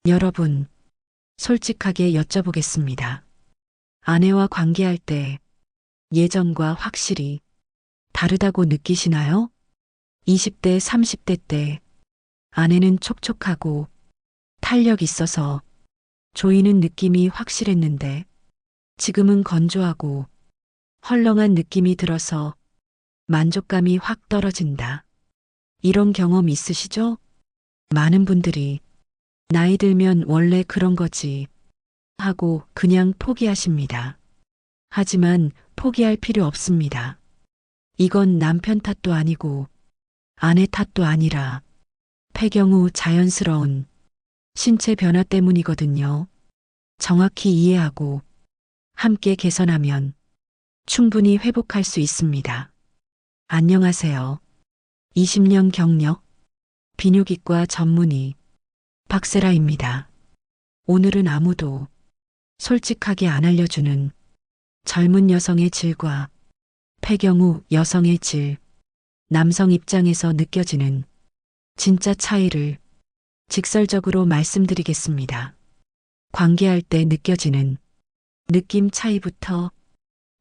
여러분, 솔직하게 여쭤보겠습니다. 아내와 관계할 때 예전과 확실히 다르다고 느끼시나요? 20대, 30대 때 아내는 촉촉하고 탄력 있어서 조이는 느낌이 확실했는데 지금은 건조하고 헐렁한 느낌이 들어서 만족감이 확 떨어진다. 이런 경험 있으시죠? 많은 분들이 나이 들면 원래 그런 거지 하고 그냥 포기하십니다. 하지만 포기할 필요 없습니다. 이건 남편 탓도 아니고 아내 탓도 아니라 폐경 후 자연스러운 신체 변화 때문이거든요. 정확히 이해하고 함께 개선하면 충분히 회복할 수 있습니다. 안녕하세요. 20년 경력 비뇨기과 전문의 박세라입니다. 오늘은 아무도 솔직하게 안 알려주는 젊은 여성의 질과 폐경 후 여성의 질, 남성 입장에서 느껴지는 진짜 차이를 직설적으로 말씀드리겠습니다. 관계할 때 느껴지는 느낌 차이부터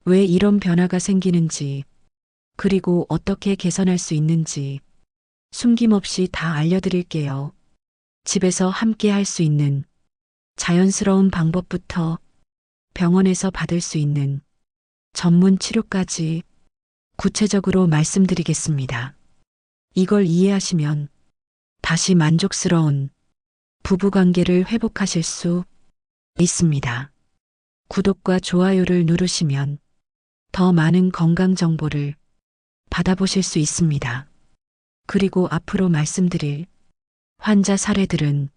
왜 이런 변화가 생기는지, 그리고 어떻게 개선할 수 있는지 숨김없이 다 알려드릴게요. 집에서 함께 할 수 있는 자연스러운 방법부터 병원에서 받을 수 있는 전문 치료까지 구체적으로 말씀드리겠습니다. 이걸 이해하시면 다시 만족스러운 부부관계를 회복하실 수 있습니다. 구독과 좋아요를 누르시면 더 많은 건강 정보를 받아보실 수 있습니다. 그리고 앞으로 말씀드릴 환자 사례들은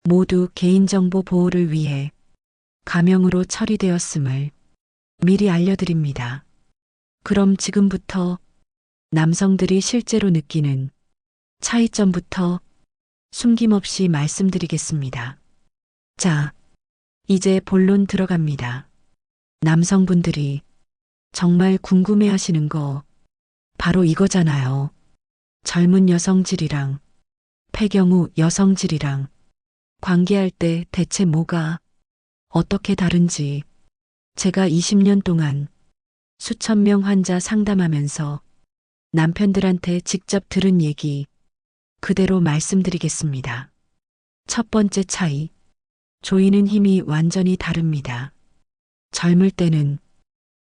모두 개인정보 보호를 위해 가명으로 처리되었음을 미리 알려드립니다. 그럼 지금부터 남성들이 실제로 느끼는 차이점부터 숨김없이 말씀드리겠습니다. 자, 이제 본론 들어갑니다. 남성분들이 정말 궁금해 하시는 거 바로 이거잖아요. 젊은 여성질이랑 폐경 후 여성질이랑 관계할 때 대체 뭐가 어떻게 다른지 제가 20년 동안 수천 명 환자 상담하면서 남편들한테 직접 들은 얘기 그대로 말씀드리겠습니다. 첫 번째 차이, 조이는 힘이 완전히 다릅니다. 젊을 때는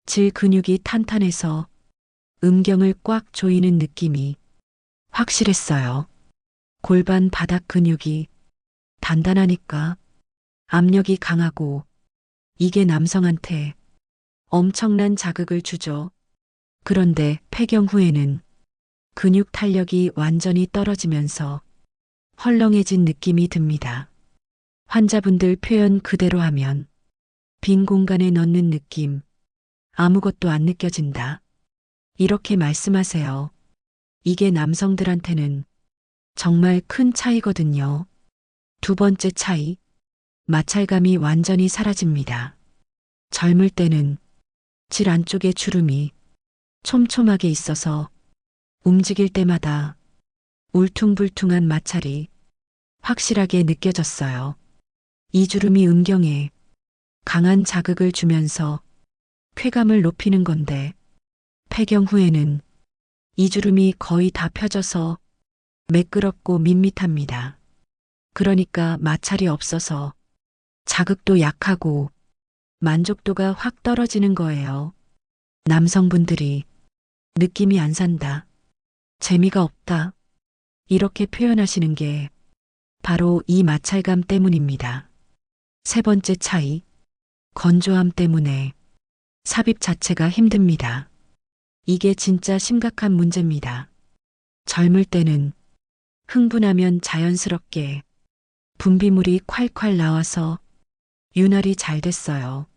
질 근육이 탄탄해서 음경을 꽉 조이는 느낌이 확실했어요. 골반 바닥 근육이 단단하니까 압력이 강하고 이게 남성한테 엄청난 자극을 주죠. 그런데 폐경 후에는 근육 탄력이 완전히 떨어지면서 헐렁해진 느낌이 듭니다. 환자분들 표현 그대로 하면 빈 공간에 넣는 느낌, 아무것도 안 느껴진다. 이렇게 말씀하세요. 이게 남성들한테는 정말 큰 차이거든요. 두 번째 차이, 마찰감이 완전히 사라집니다. 젊을 때는 질 안쪽에 주름이 촘촘하게 있어서 움직일 때마다 울퉁불퉁한 마찰이 확실하게 느껴졌어요. 이 주름이 음경에 강한 자극을 주면서 쾌감을 높이는 건데 폐경 후에는 이 주름이 거의 다 펴져서 매끄럽고 밋밋합니다. 그러니까 마찰이 없어서 자극도 약하고 만족도가 확 떨어지는 거예요. 남성분들이 느낌이 안 산다, 재미가 없다, 이렇게 표현하시는 게 바로 이 마찰감 때문입니다. 세 번째 차이, 건조함 때문에 삽입 자체가 힘듭니다. 이게 진짜 심각한 문제입니다. 젊을 때는 흥분하면 자연스럽게 분비물이 콸콸 나와서 윤활이 잘 됐어요.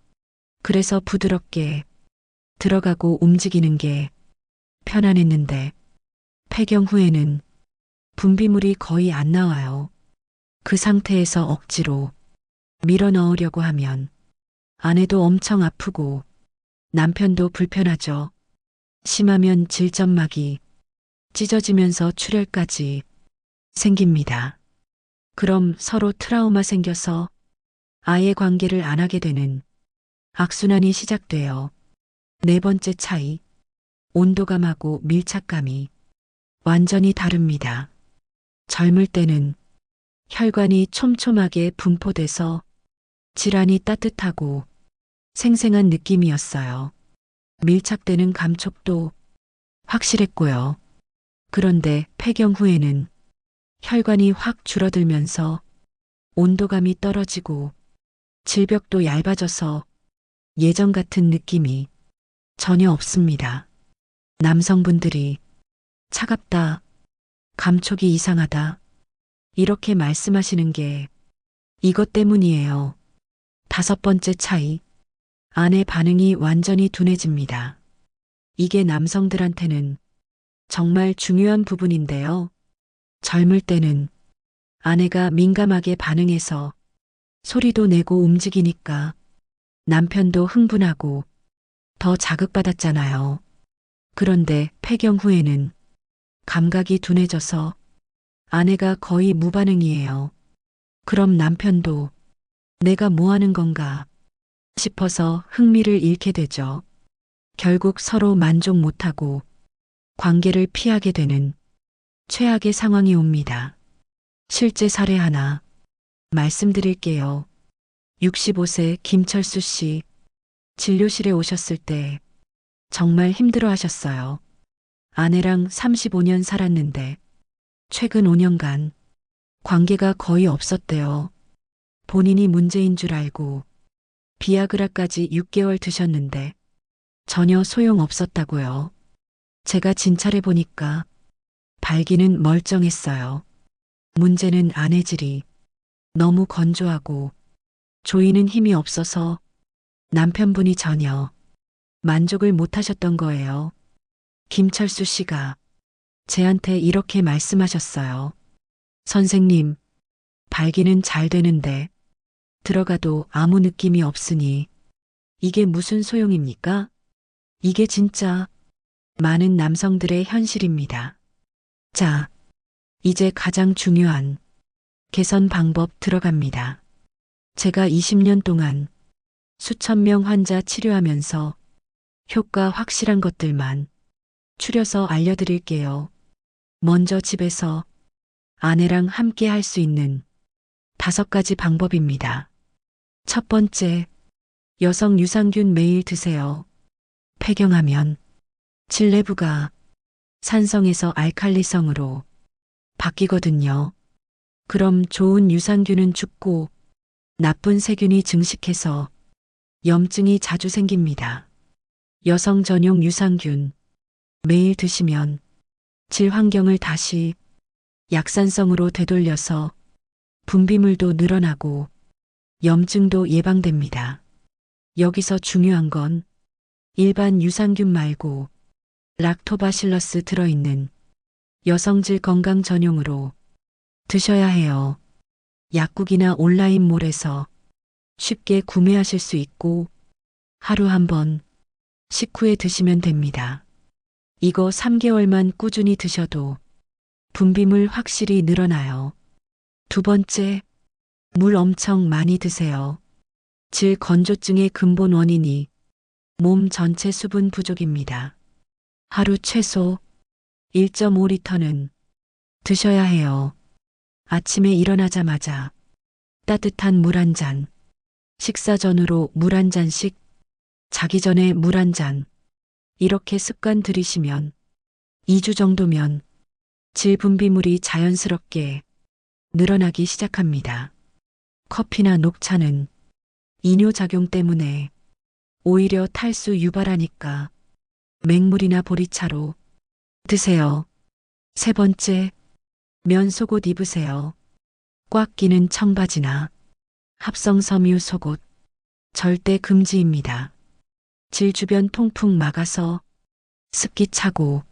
그래서 부드럽게 들어가고 움직이는 게 편안했는데 폐경 후에는 분비물이 거의 안 나와요. 그 상태에서 억지로 밀어 넣으려고 하면 아내도 엄청 아프고 남편도 불편하죠. 심하면 질점막이 찢어지면서 출혈까지 생깁니다. 그럼 서로 트라우마 생겨서 아예 관계를 안 하게 되는 악순환이 시작돼요. 네 번째 차이. 온도감하고 밀착감이 완전히 다릅니다. 젊을 때는 혈관이 촘촘하게 분포돼서 질환이 따뜻하고 생생한 느낌이었어요. 밀착되는 감촉도 확실했고요. 그런데 폐경 후에는 혈관이 확 줄어들면서 온도감이 떨어지고 질벽도 얇아져서 예전 같은 느낌이 전혀 없습니다. 남성분들이 차갑다, 감촉이 이상하다, 이렇게 말씀하시는 게 이것 때문이에요. 다섯 번째 차이. 아내 반응이 완전히 둔해집니다. 이게 남성들한테는 정말 중요한 부분인데요. 젊을 때는 아내가 민감하게 반응해서 소리도 내고 움직이니까 남편도 흥분하고 더 자극받았잖아요. 그런데 폐경 후에는 감각이 둔해져서 아내가 거의 무반응이에요. 그럼 남편도 내가 뭐 하는 건가 싶어서 흥미를 잃게 되죠. 결국 서로 만족 못하고 관계를 피하게 되는 최악의 상황이 옵니다. 실제 사례 하나 말씀드릴게요. 65세 김철수 씨 진료실에 오셨을 때 정말 힘들어 하셨어요. 아내랑 35년 살았는데 최근 5년간 관계가 거의 없었대요. 본인이 문제인 줄 알고 비아그라까지 6개월 드셨는데 전혀 소용없었다고요. 제가 진찰해 보니까 발기는 멀쩡했어요. 문제는 아내질이 너무 건조하고 조이는 힘이 없어서 남편분이 전혀 만족을 못 하셨던 거예요. 김철수 씨가 제한테 이렇게 말씀하셨어요. 선생님, 발기는 잘 되는데 들어가도 아무 느낌이 없으니 이게 무슨 소용입니까? 이게 진짜 많은 남성들의 현실입니다. 자, 이제 가장 중요한 개선 방법 들어갑니다. 제가 20년 동안 수천 명 환자 치료하면서 효과 확실한 것들만 추려서 알려드릴게요. 먼저 집에서 아내랑 함께 할 수 있는 5가지 방법입니다. 첫 번째, 여성 유산균 매일 드세요. 폐경하면 질 내부가 산성에서 알칼리성으로 바뀌거든요. 그럼 좋은 유산균은 죽고 나쁜 세균이 증식해서 염증이 자주 생깁니다. 여성 전용 유산균 매일 드시면 질 환경을 다시 약산성으로 되돌려서 분비물도 늘어나고 염증도 예방됩니다. 여기서 중요한 건 일반 유산균 말고 락토바실러스 들어있는 여성질 건강 전용으로 드셔야 해요. 약국이나 온라인몰에서 쉽게 구매하실 수 있고 하루 한 번 식후에 드시면 됩니다. 이거 3개월만 꾸준히 드셔도 분비물 확실히 늘어나요. 두 번째, 물 엄청 많이 드세요. 질 건조증의 근본 원인이 몸 전체 수분 부족입니다. 하루 최소 1.5리터는 드셔야 해요. 아침에 일어나자마자 따뜻한 물 한 잔, 식사 전후로 물 한 잔씩, 자기 전에 물 한 잔, 이렇게 습관 들이시면 2주 정도면 질 분비물이 자연스럽게 늘어나기 시작합니다. 커피나 녹차는 이뇨작용 때문에 오히려 탈수 유발하니까 맹물이나 보리차로 드세요. 세 번째, 면 속옷 입으세요. 꽉 끼는 청바지나 합성 섬유 속옷 절대 금지입니다. 질 주변 통풍 막아서 습기 차고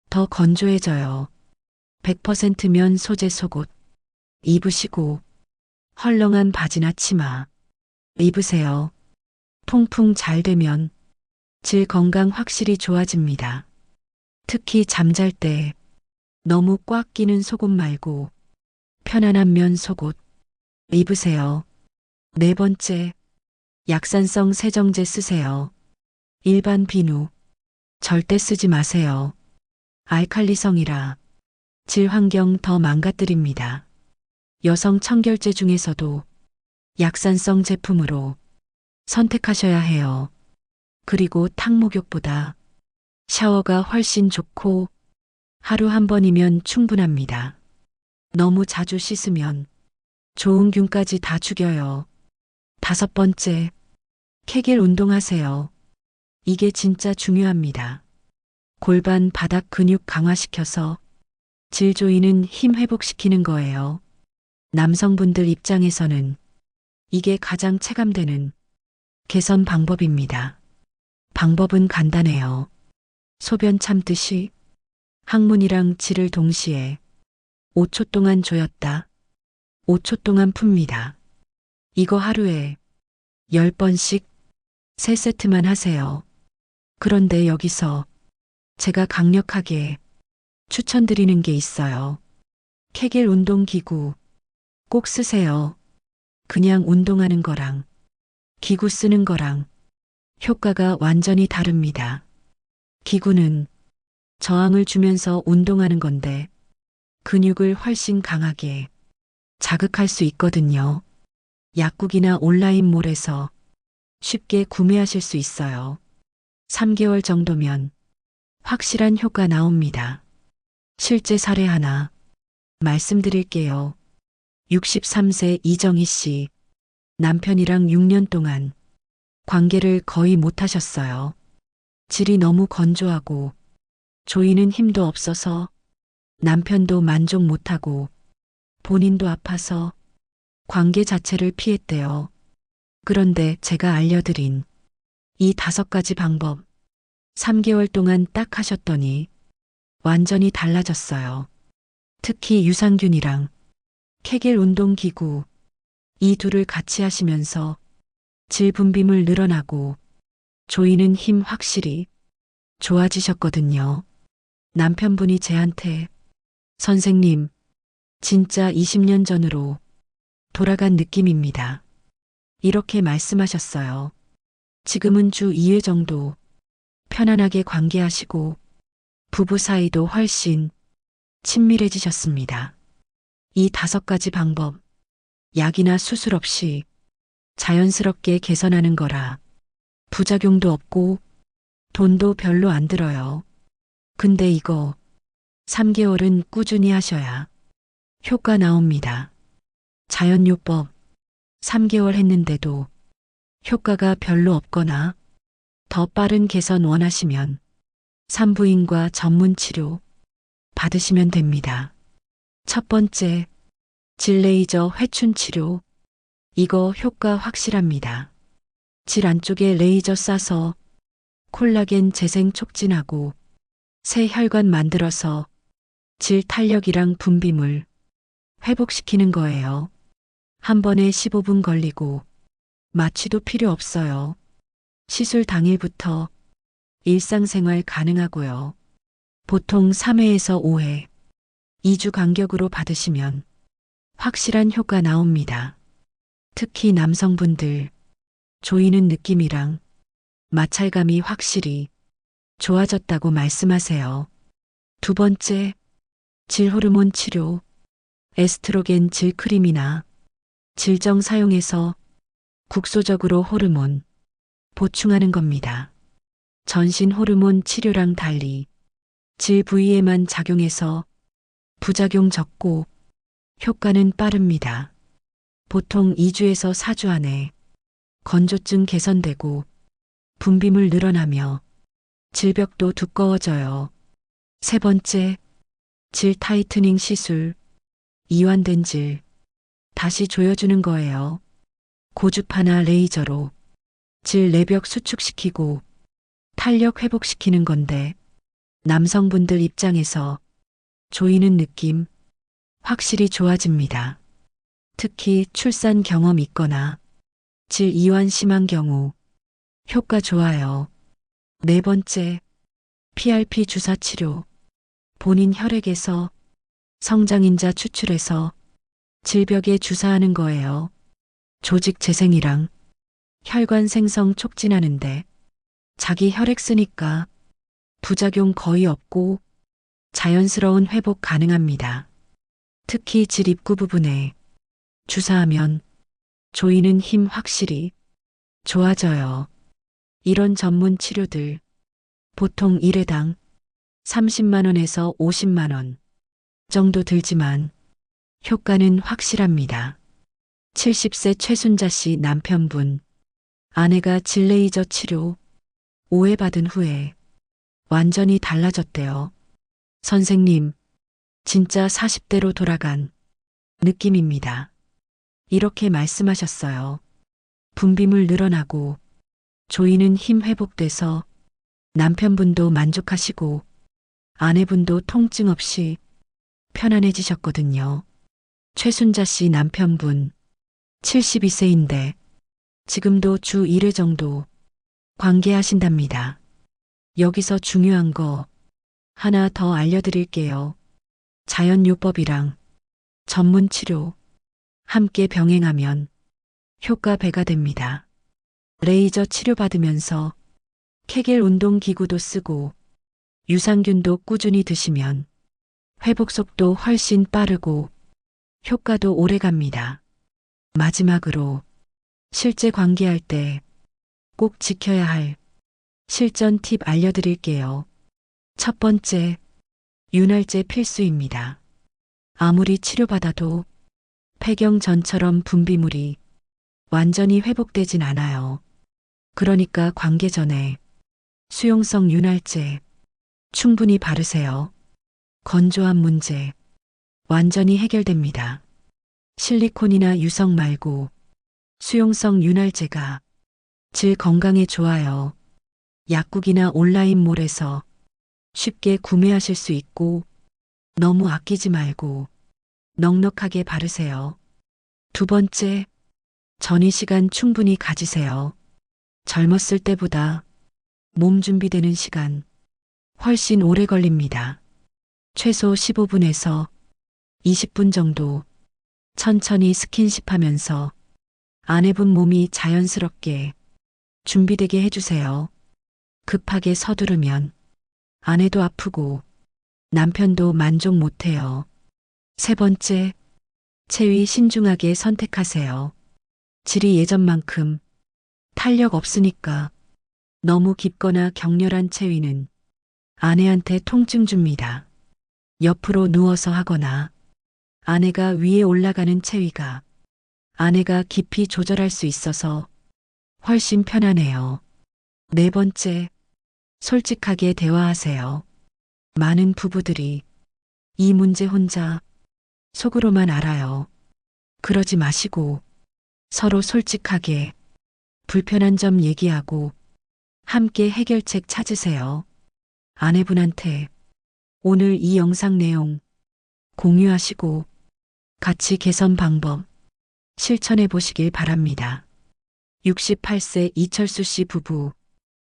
더 건조해져요. 100%면 소재 속옷 입으시고 헐렁한 바지나 치마 입으세요. 통풍 잘 되면 질 건강 확실히 좋아집니다. 특히 잠잘 때 너무 꽉 끼는 속옷 말고 편안한 면 속옷 입으세요. 네 번째, 약산성 세정제 쓰세요. 일반 비누 절대 쓰지 마세요. 알칼리성이라 질 환경 더 망가뜨립니다. 여성 청결제 중에서도 약산성 제품으로 선택하셔야 해요. 그리고 탕목욕보다 샤워가 훨씬 좋고 하루 한 번이면 충분합니다. 너무 자주 씻으면 좋은 균까지 다 죽여요. 다섯 번째, 케겔 운동하세요. 이게 진짜 중요합니다. 골반 바닥 근육 강화시켜서 질 조이는 힘 회복시키는 거예요. 남성분들 입장에서는 이게 가장 체감되는 개선 방법입니다. 방법은 간단해요. 소변 참듯이 항문이랑 질을 동시에 5초 동안 조였다. 5초 동안 풉니다. 이거 하루에 10번씩 3세트만 하세요. 그런데 여기서 제가 강력하게 추천드리는 게 있어요. 케겔 운동기구 꼭 쓰세요. 그냥 운동하는 거랑 기구 쓰는 거랑 효과가 완전히 다릅니다. 기구는 저항을 주면서 운동하는 건데 근육을 훨씬 강하게 자극할 수 있거든요. 약국이나 온라인몰에서 쉽게 구매하실 수 있어요. 3개월 정도면 확실한 효과 나옵니다. 실제 사례 하나 말씀드릴게요. 63세 이정희 씨. 남편이랑 6년 동안 관계를 거의 못 하셨어요. 질이 너무 건조하고 조이는 힘도 없어서 남편도 만족 못하고 본인도 아파서 관계 자체를 피했대요. 그런데 제가 알려드린 이 5가지 방법 3개월 동안 딱 하셨더니 완전히 달라졌어요. 특히 유산균이랑 케겔 운동기구 이 둘을 같이 하시면서 질 분비물 늘어나고 조이는 힘 확실히 좋아지셨거든요. 남편분이 제한테 선생님, 진짜 20년 전으로 돌아간 느낌입니다. 이렇게 말씀하셨어요. 지금은 주 2회 정도 편안하게 관계하시고 부부 사이도 훨씬 친밀해지셨습니다. 이 5가지 방법, 약이나 수술 없이 자연스럽게 개선하는 거라 부작용도 없고 돈도 별로 안 들어요. 근데 이거 3개월은 꾸준히 하셔야 효과 나옵니다. 자연요법 3개월 했는데도 효과가 별로 없거나 더 빠른 개선 원하시면 산부인과 전문 치료 받으시면 됩니다. 첫 번째, 질레이저 회춘 치료. 이거 효과 확실합니다. 질 안쪽에 레이저 쏴서 콜라겐 재생 촉진하고 새 혈관 만들어서 질 탄력이랑 분비물 회복시키는 거예요. 한 번에 15분 걸리고 마취도 필요 없어요. 시술 당일부터 일상생활 가능하고요. 보통 3회에서 5회, 2주 간격으로 받으시면 확실한 효과 나옵니다. 특히 남성분들 조이는 느낌이랑 마찰감이 확실히 좋아졌다고 말씀하세요. 두 번째, 질 호르몬 치료. 에스트로겐 질 크림이나 질정 사용해서 국소적으로 호르몬 보충하는 겁니다. 전신 호르몬 치료랑 달리 질 부위에만 작용해서 부작용 적고 효과는 빠릅니다. 보통 2주에서 4주 안에 건조증 개선되고 분비물 늘어나며 질벽도 두꺼워져요. 세 번째, 질 타이트닝 시술. 이완된 질 다시 조여주는 거예요. 고주파나 레이저로 질 내벽 수축시키고 탄력 회복시키는 건데 남성분들 입장에서 조이는 느낌 확실히 좋아집니다. 특히 출산 경험 있거나 질 이완 심한 경우 효과 좋아요. 네 번째, PRP 주사 치료. 본인 혈액에서 성장인자 추출해서 질벽에 주사하는 거예요. 조직 재생이랑 혈관 생성 촉진하는데 자기 혈액 쓰니까 부작용 거의 없고 자연스러운 회복 가능합니다. 특히 질 입구 부분에 주사하면 조이는 힘 확실히 좋아져요. 이런 전문 치료들 보통 1회당 30만 원에서 50만 원 정도 들지만 효과는 확실합니다. 70세 최순자 씨 남편분, 아내가 질레이저 치료 오해받은 후에 완전히 달라졌대요. 선생님, 진짜 40대로 돌아간 느낌입니다. 이렇게 말씀하셨어요. 분비물 늘어나고 조이는 힘 회복돼서 남편분도 만족하시고 아내분도 통증 없이 편안해지셨거든요. 최순자 씨 남편분 72세인데 지금도 주 1회 정도 관계하신답니다. 여기서 중요한 거 하나 더 알려드릴게요. 자연요법이랑 전문 치료 함께 병행하면 효과 배가 됩니다. 레이저 치료받으면서 케겔 운동 기구도 쓰고 유산균도 꾸준히 드시면 회복 속도 훨씬 빠르고 효과도 오래 갑니다. 마지막으로 실제 관계할 때 꼭 지켜야 할 실전 팁 알려드릴게요. 첫 번째, 윤활제 필수입니다. 아무리 치료받아도 폐경 전처럼 분비물이 완전히 회복되진 않아요. 그러니까 관계 전에 수용성 윤활제 충분히 바르세요. 건조한 문제 완전히 해결됩니다. 실리콘이나 유성 말고 수용성 윤활제가 질 건강에 좋아요. 약국이나 온라인몰에서 쉽게 구매하실 수 있고 너무 아끼지 말고 넉넉하게 바르세요. 두 번째, 전이 시간 충분히 가지세요. 젊었을 때보다 몸 준비되는 시간 훨씬 오래 걸립니다. 최소 15분에서 20분 정도 천천히 스킨십 하면서 아내분 몸이 자연스럽게 준비되게 해주세요. 급하게 서두르면 아내도 아프고 남편도 만족 못해요. 세 번째, 체위 신중하게 선택하세요. 질이 예전만큼 탄력 없으니까 너무 깊거나 격렬한 체위는 아내한테 통증 줍니다. 옆으로 누워서 하거나 아내가 위에 올라가는 체위가 아내가 깊이 조절할 수 있어서 훨씬 편하네요. 네 번째, 솔직하게 대화하세요. 많은 부부들이 이 문제 혼자 속으로만 알아요. 그러지 마시고 서로 솔직하게 불편한 점 얘기하고 함께 해결책 찾으세요. 아내분한테 오늘 이 영상 내용 공유하시고 같이 개선 방법 실천해 보시길 바랍니다. 68세 이철수 씨 부부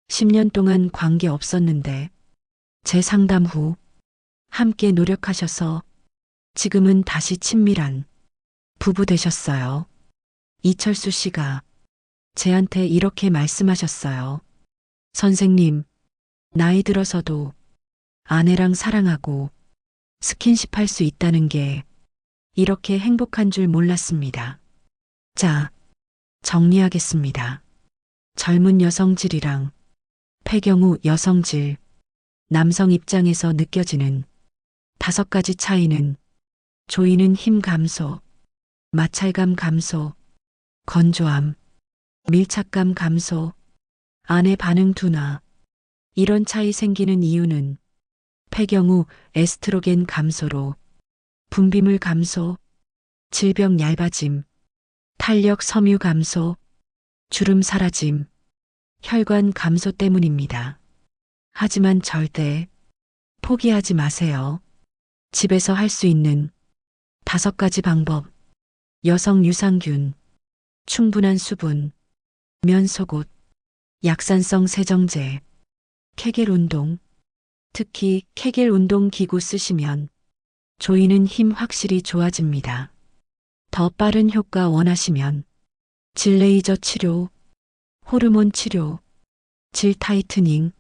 10년 동안 관계 없었는데 재상담 후 함께 노력하셔서 지금은 다시 친밀한 부부 되셨어요. 이철수 씨가 제한테 이렇게 말씀하셨어요. 선생님, 나이 들어서도 아내랑 사랑하고 스킨십 할 수 있다는 게 이렇게 행복한 줄 몰랐습니다. 자, 정리하겠습니다. 젊은 여성질이랑 폐경 후 여성질, 남성 입장에서 느껴지는 5가지 차이는 조이는 힘 감소, 마찰감 감소, 건조함, 밀착감 감소, 아내 반응 둔화. 이런 차이 생기는 이유는 폐경 후 에스트로겐 감소로 분비물 감소, 질병 얇아짐, 탄력 섬유 감소, 주름 사라짐, 혈관 감소 때문입니다. 하지만 절대 포기하지 마세요. 집에서 할 수 있는 5가지 방법. 여성 유산균, 충분한 수분, 면속옷, 약산성 세정제, 케겔 운동. 특히 케겔 운동 기구 쓰시면 조이는 힘 확실히 좋아집니다. 더 빠른 효과 원하시면 질 레이저 치료, 호르몬 치료, 질 타이트닝,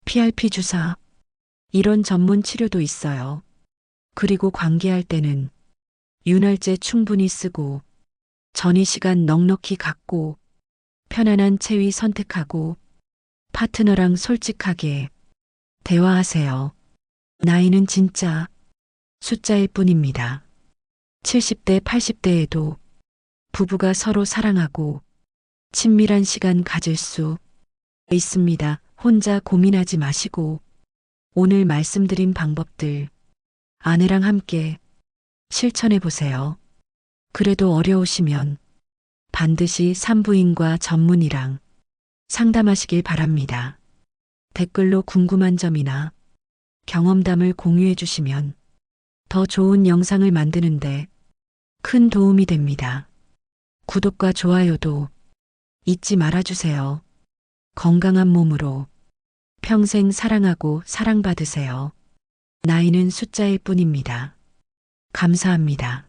PRP 주사, 이런 전문 치료도 있어요. 그리고 관계할 때는 윤활제 충분히 쓰고 전이 시간 넉넉히 갖고 편안한 체위 선택하고 파트너랑 솔직하게 대화하세요. 나이는 진짜 숫자일 뿐입니다. 70대, 80대에도 부부가 서로 사랑하고 친밀한 시간 가질 수 있습니다. 혼자 고민하지 마시고 오늘 말씀드린 방법들 아내랑 함께 실천해 보세요. 그래도 어려우시면 반드시 산부인과 전문의랑 상담하시길 바랍니다. 댓글로 궁금한 점이나 경험담을 공유해 주시면 더 좋은 영상을 만드는데 큰 도움이 됩니다. 구독과 좋아요도 잊지 말아주세요. 건강한 몸으로 평생 사랑하고 사랑받으세요. 나이는 숫자일 뿐입니다. 감사합니다.